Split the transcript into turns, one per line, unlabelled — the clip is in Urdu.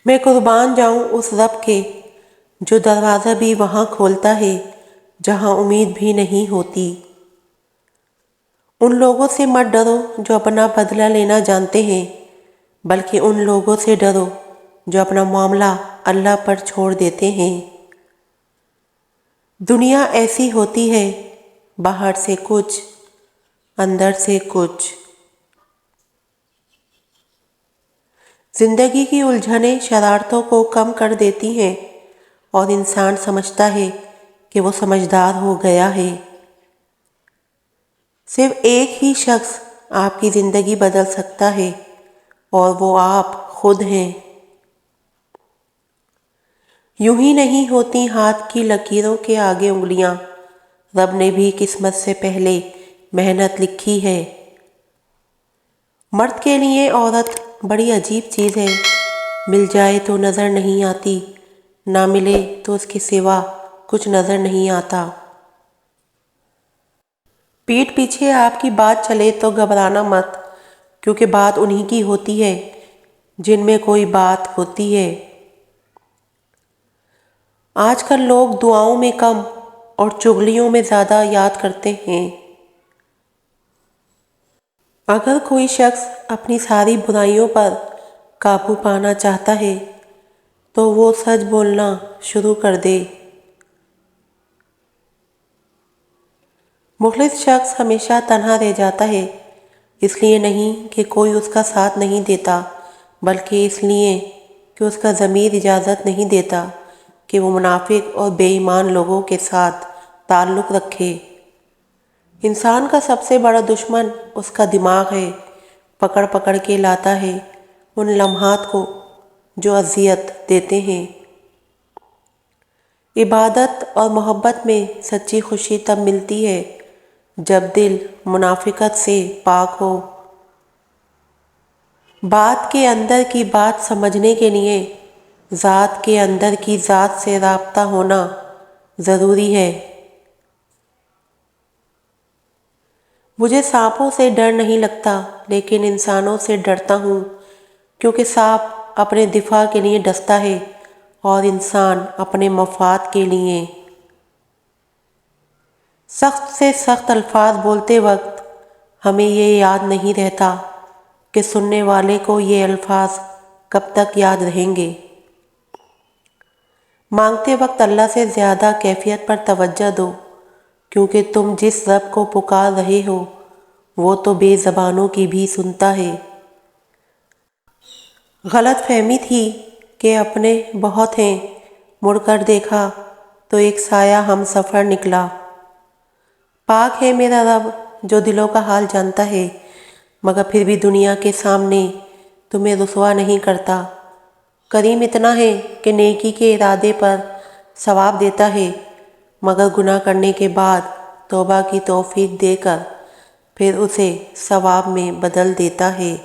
میں قربان جاؤں اس رب کے جو دروازہ بھی وہاں کھولتا ہے جہاں امید بھی نہیں ہوتی۔ ان لوگوں سے مت ڈرو جو اپنا بدلہ لینا جانتے ہیں، بلکہ ان لوگوں سے ڈرو جو اپنا معاملہ اللہ پر چھوڑ دیتے ہیں۔ دنیا ایسی ہوتی ہے، باہر سے کچھ، اندر سے کچھ۔ زندگی کی الجھنیں شرارتوں کو کم کر دیتی ہیں اور انسان سمجھتا ہے کہ وہ سمجھدار ہو گیا ہے۔ صرف ایک ہی شخص آپ کی زندگی بدل سکتا ہے اور وہ آپ خود ہیں۔ یوں ہی نہیں ہوتی ہاتھ کی لکیروں کے آگے انگلیاں، رب نے بھی قسمت سے پہلے محنت لکھی ہے۔ مرد کے لیے عورت بڑی عجیب چیز ہے، مل جائے تو نظر نہیں آتی، نہ ملے تو اس کے سوا کچھ نظر نہیں آتا۔ پیٹھ پیچھے آپ کی بات چلے تو گھبرانا مت، کیونکہ بات انہی کی ہوتی ہے جن میں کوئی بات ہوتی ہے۔ آج کل لوگ دعاؤں میں کم اور چغلیوں میں زیادہ یاد کرتے ہیں۔ اگر کوئی شخص اپنی ساری برائیوں پر قابو پانا چاہتا ہے تو وہ سچ بولنا شروع کر دے۔ مخلص شخص ہمیشہ تنہا رہ جاتا ہے، اس لیے نہیں کہ کوئی اس کا ساتھ نہیں دیتا، بلکہ اس لیے کہ اس کا ضمیر اجازت نہیں دیتا کہ وہ منافق اور بے ایمان لوگوں کے ساتھ تعلق رکھے۔ انسان کا سب سے بڑا دشمن اس کا دماغ ہے، پکڑ پکڑ کے لاتا ہے ان لمحات کو جو اذیت دیتے ہیں۔ عبادت اور محبت میں سچی خوشی تب ملتی ہے جب دل منافقت سے پاک ہو۔ بات کے اندر کی بات سمجھنے کے لیے ذات کے اندر کی ذات سے رابطہ ہونا ضروری ہے۔ مجھے سانپوں سے ڈر نہیں لگتا، لیکن انسانوں سے ڈرتا ہوں، کیونکہ سانپ اپنے دفاع کے لیے ڈستا ہے اور انسان اپنے مفاد کے لیے۔ سخت سے سخت الفاظ بولتے وقت ہمیں یہ یاد نہیں رہتا کہ سننے والے کو یہ الفاظ کب تک یاد رہیں گے۔ مانگتے وقت اللہ سے زیادہ کیفیت پر توجہ دو، کیونکہ تم جس رب کو پکار رہے ہو وہ تو بے زبانوں کی بھی سنتا ہے۔ غلط فہمی تھی کہ اپنے بہت ہیں، مڑ کر دیکھا تو ایک سایہ ہم سفر نکلا۔ پاک ہے میرا رب جو دلوں کا حال جانتا ہے، مگر پھر بھی دنیا کے سامنے تمہیں رسوا نہیں کرتا۔ کریم اتنا ہے کہ نیکی کے ارادے پر ثواب دیتا ہے، مگر گناہ کرنے کے بعد توبہ کی توفیق دے کر پھر اسے ثواب میں بدل دیتا ہے۔